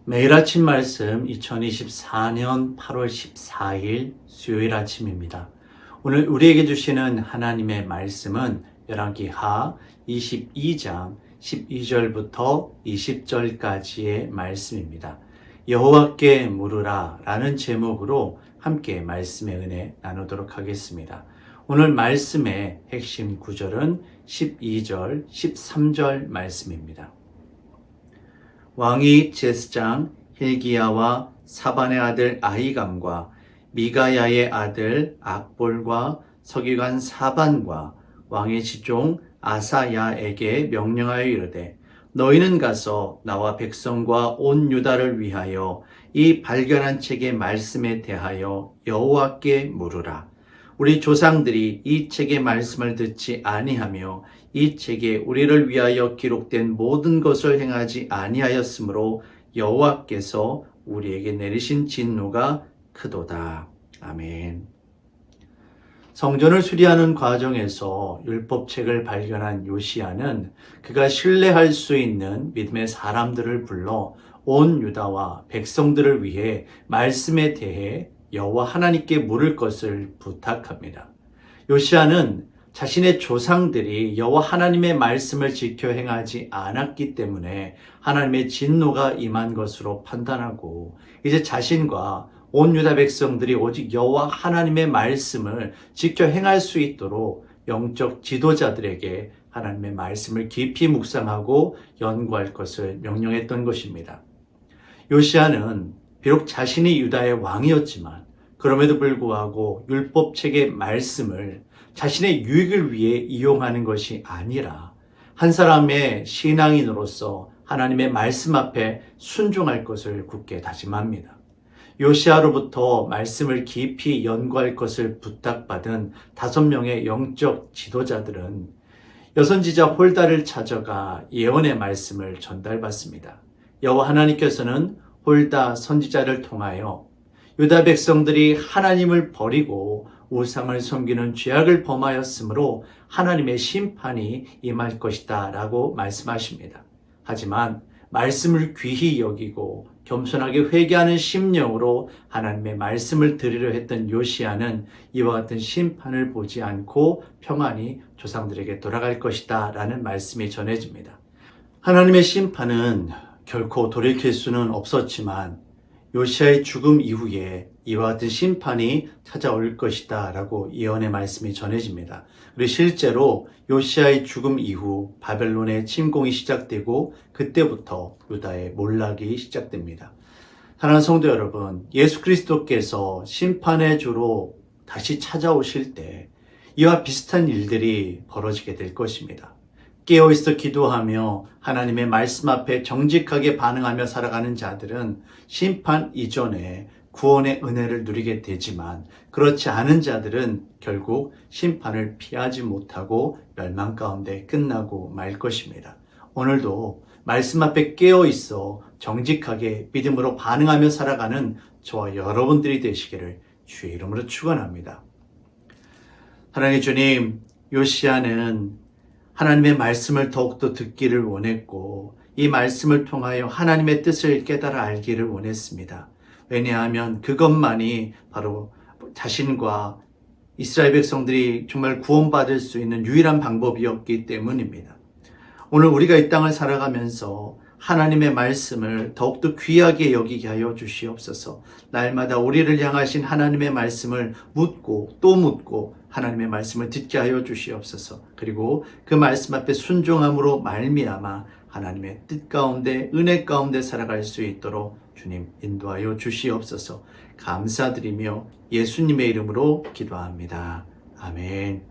매일 아침 말씀 2024년 8월 14일 수요일 아침입니다. 오늘 우리에게 주시는 하나님의 말씀은 열왕기하 22장 12절부터 20절까지의 말씀입니다. 여호와께 물으라 라는 제목으로 함께 말씀의 은혜 나누도록 하겠습니다. 오늘 말씀의 핵심 구절은 12절, 13절 말씀입니다. 왕이 제스장 hil기야와 사반의 아들 아히감과 미가야의 아들 악볼과 서기관 사반과 왕의 지종 아사야에게 명령하여 이르되 너희는 가서 나와 백성과 온 유다를 위하여 이 발견한 책의 말씀에 대하여 여호와께 물으라. 우리 조상들이 이 책의 말씀을 듣지 아니하며 이 책에 우리를 위하여 기록된 모든 것을 행하지 아니하였으므로 여호와께서 우리에게 내리신 진노가 크도다. 아멘. 성전을 수리하는 과정에서 율법책을 발견한 요시야는 그가 신뢰할 수 있는 믿음의 사람들을 불러 온 유다와 백성들을 위해 말씀에 대해 여호와 하나님께 물을 것을 부탁합니다. 요시야는 자신의 조상들이 여호와 하나님의 말씀을 지켜 행하지 않았기 때문에 하나님의 진노가 임한 것으로 판단하고 이제 자신과 온 유다 백성들이 오직 여호와 하나님의 말씀을 지켜 행할 수 있도록 영적 지도자들에게 하나님의 말씀을 깊이 묵상하고 연구할 것을 명령했던 것입니다. 요시야는 비록 자신이 유다의 왕이었지만 그럼에도 불구하고 율법책의 말씀을 자신의 유익을 위해 이용하는 것이 아니라 한 사람의 신앙인으로서 하나님의 말씀 앞에 순종할 것을 굳게 다짐합니다. 요시야로부터 말씀을 깊이 연구할 것을 부탁받은 5명의 영적 지도자들은 여선지자 홀다를 찾아가 예언의 말씀을 전달받습니다. 여호와 하나님께서는 홀다 선지자를 통하여 유다 백성들이 하나님을 버리고 우상을 섬기는 죄악을 범하였으므로 하나님의 심판이 임할 것이다 라고 말씀하십니다. 하지만 말씀을 귀히 여기고 겸손하게 회개하는 심령으로 하나님의 말씀을 들으려 했던 요시야는 이와 같은 심판을 보지 않고 평안히 조상들에게 돌아갈 것이다 라는 말씀이 전해집니다. 하나님의 심판은 결코 돌이킬 수는 없었지만 요시야의 죽음 이후에 이와 같은 심판이 찾아올 것이다 라고 예언의 말씀이 전해집니다. 그리고 실제로 요시야의 죽음 이후 바벨론의 침공이 시작되고 그때부터 유다의 몰락이 시작됩니다. 사랑하는 성도 여러분, 예수 그리스도께서 심판의 주로 다시 찾아오실 때 이와 비슷한 일들이 벌어지게 될 것입니다. 깨어있어 기도하며 하나님의 말씀 앞에 정직하게 반응하며 살아가는 자들은 심판 이전에 구원의 은혜를 누리게 되지만 그렇지 않은 자들은 결국 심판을 피하지 못하고 멸망 가운데 끝나고 말 것입니다. 오늘도 말씀 앞에 깨어있어 정직하게 믿음으로 반응하며 살아가는 저와 여러분들이 되시기를 주의 이름으로 축원합니다. 사랑의 주님, 요시야는 하나님의 말씀을 더욱더 듣기를 원했고 이 말씀을 통하여 하나님의 뜻을 깨달아 알기를 원했습니다. 왜냐하면 그것만이 바로 자신과 이스라엘 백성들이 정말 구원받을 수 있는 유일한 방법이었기 때문입니다. 오늘 우리가 이 땅을 살아가면서 하나님의 말씀을 더욱더 귀하게 여기게 하여 주시옵소서. 날마다 우리를 향하신 하나님의 말씀을 묻고 또 묻고 하나님의 말씀을 듣게 하여 주시옵소서. 그리고 그 말씀 앞에 순종함으로 말미암아 하나님의 뜻 가운데 은혜 가운데 살아갈 수 있도록 주님 인도하여 주시옵소서. 감사드리며 예수님의 이름으로 기도합니다. 아멘.